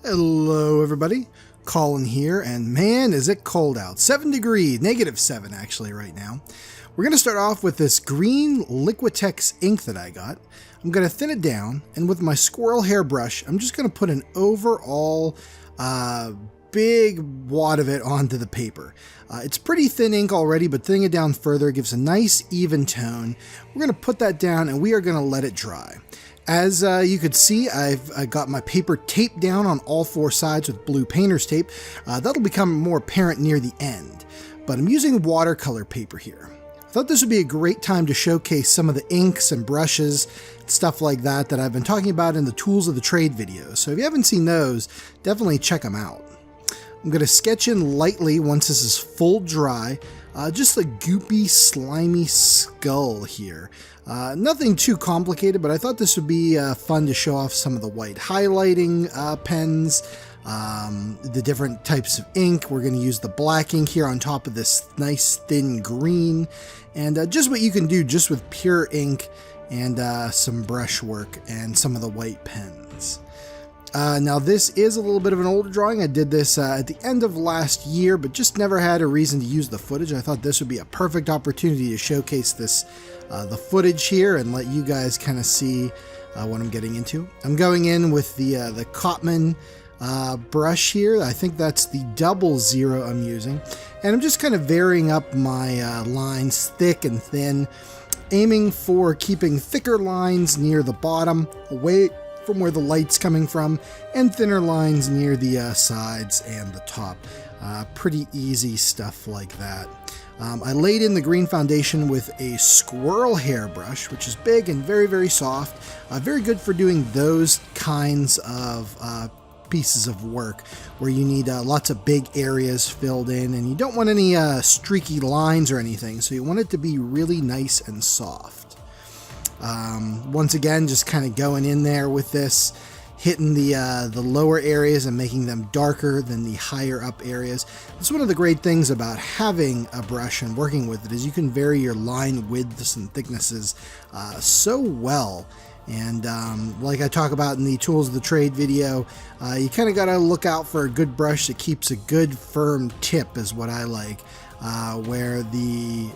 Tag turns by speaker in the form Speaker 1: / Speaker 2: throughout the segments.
Speaker 1: Hello everybody, Colin here, and man is it cold out. 7 degrees, -7 actually right now. We're going to start off with this green Liquitex ink that I got. I'm going to thin it down, and with my squirrel hair brush, I'm just going to put an overall big wad of it onto the paper. It's pretty thin ink already, but thinning it down further gives a nice even tone. We're going to put that down and we are going to let it dry. As you could see, I got my paper taped down on all four sides with blue painter's tape. That'll become more apparent near the end, but I'm using watercolor paper here. I thought this would be a great time to showcase some of the inks and brushes, stuff like that I've been talking about in the Tools of the Trade videos. So if you haven't seen those, definitely check them out. I'm going to sketch in lightly once this is full dry, just a goopy, slimy skull here. Nothing too complicated, but I thought this would be fun to show off some of the white highlighting pens, the different types of ink. We're going to use the black ink here on top of this nice thin green, and just what you can do just with pure ink and some brush work and some of the white pens. Now this is a little bit of an older drawing. I did this at the end of last year, but just never had a reason to use the footage. I thought this would be a perfect opportunity to showcase this, the footage here, and let you guys kind of see what I'm getting into. I'm going in with the Cotman brush here. I think that's the 00 I'm using, and I'm just kind of varying up my lines, thick and thin, aiming for keeping thicker lines near the bottom, away from where the light's coming from, and thinner lines near the sides and the top. Pretty easy stuff like that. I laid in the green foundation with a squirrel hair brush, which is big and very, very soft. Very good for doing those kinds of pieces of work where you need lots of big areas filled in, and you don't want any streaky lines or anything, so you want it to be really nice and soft. Once again, just kind of going in there with this, hitting the lower areas and making them darker than the higher up areas. That's one of the great things about having a brush and working with it, is you can vary your line widths and thicknesses so well. And like I talk about in the Tools of the Trade video, you kind of got to look out for a good brush that keeps a good firm tip, is what I like, where the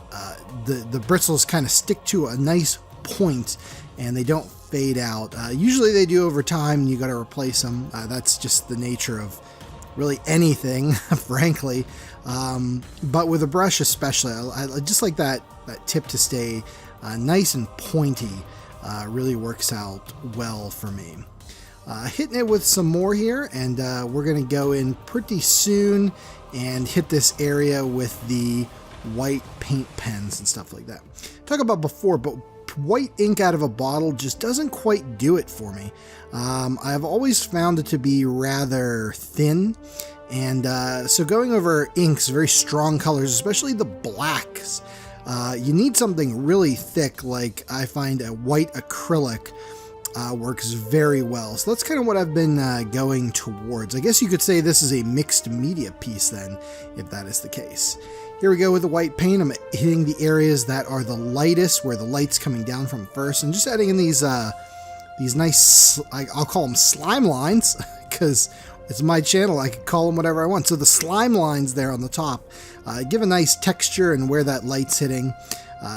Speaker 1: bristles kind of stick to a nice point and they don't fade out. Usually they do over time, and you got to replace them. That's just the nature of really anything, frankly. But with a brush especially, I just like that tip to stay nice and pointy. Really works out well for me. Hitting it with some more here, and we're going to go in pretty soon and hit this area with the white paint pens and stuff like that. Talk about before, but white ink out of a bottle just doesn't quite do it for me. I've always found it to be rather thin, and so going over inks, very strong colors, especially the blacks, you need something really thick. Like I find a white acrylic works very well. So that's kind of what I've been going towards. I guess you could say this is a mixed media piece then, if that is the case. Here we go with the white paint. I'm hitting the areas that are the lightest, where the light's coming down from first, and just adding in these nice, I'll call them slime lines, because it's my channel, I could call them whatever I want. So the slime lines there on the top give a nice texture and where that light's hitting.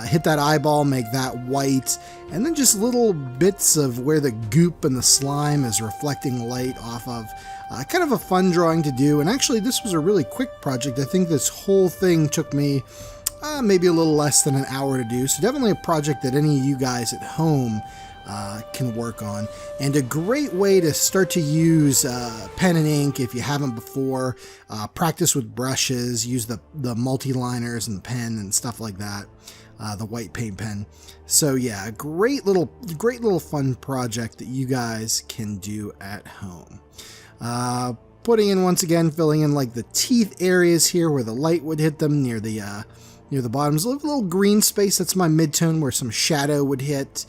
Speaker 1: Hit that eyeball, make that white, and then just little bits of where the goop and the slime is reflecting light off of. Kind of a fun drawing to do, and actually this was a really quick project. I think this whole thing took me maybe a little less than an hour to do, so definitely a project that any of you guys at home can work on, and a great way to start to use pen and ink if you haven't before. Practice with brushes, use the multi-liners and the pen and stuff like that, the white paint pen. So yeah, a great little fun project that you guys can do at home. Putting in, once again, filling in like the teeth areas here where the light would hit them near the bottoms. A little green space, that's my midtone where some shadow would hit,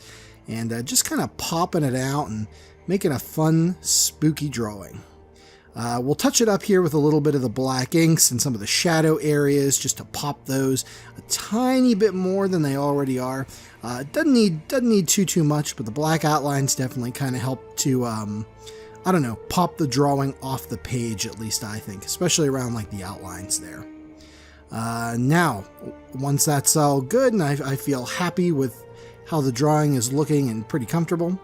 Speaker 1: and just kind of popping it out and making a fun, spooky drawing. We'll touch it up here with a little bit of the black inks and some of the shadow areas, just to pop those a tiny bit more than they already are. It doesn't need too much, but the black outlines definitely kind of help to I don't know, pop the drawing off the page, at least I think, especially around like the outlines there. Now, once that's all good and I feel happy with how the drawing is looking and pretty comfortable,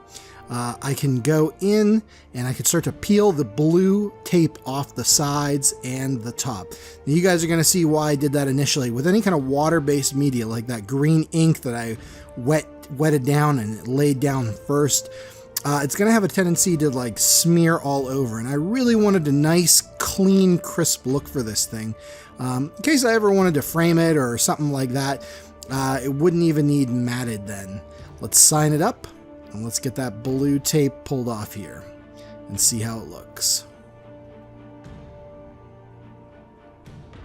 Speaker 1: I can go in and I can start to peel the blue tape off the sides and the top. Now, you guys are going to see why I did that initially. With any kind of water-based media like that green ink that I wetted down and laid down first, it's going to have a tendency to like smear all over, and I really wanted a nice, clean, crisp look for this thing. In case I ever wanted to frame it or something like that, it wouldn't even need matted then. Let's sign it up, and let's get that blue tape pulled off here and see how it looks.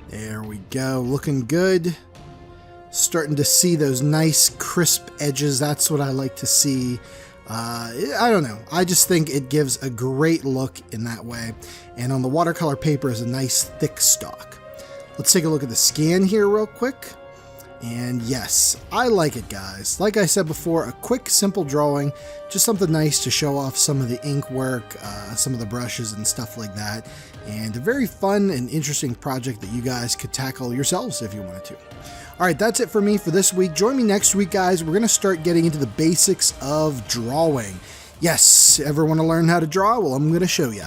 Speaker 1: There we go, looking good. Starting to see those nice, crisp edges. That's what I like to see. I don't know. I just think it gives a great look in that way. And on the watercolor paper is a nice thick stock. Let's take a look at the scan here real quick. And yes, I like it, guys. Like I said before, a quick, simple drawing. Just something nice to show off some of the ink work, some of the brushes and stuff like that. And a very fun and interesting project that you guys could tackle yourselves if you wanted to. Alright, that's it for me for this week. Join me next week, guys. We're going to start getting into the basics of drawing. Yes, ever want to learn how to draw? Well, I'm going to show you.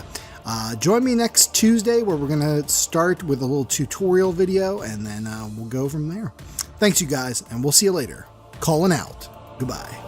Speaker 1: Join me next Tuesday where we're going to start with a little tutorial video, and then we'll go from there. Thanks, you guys, and we'll see you later. Calling out. Goodbye.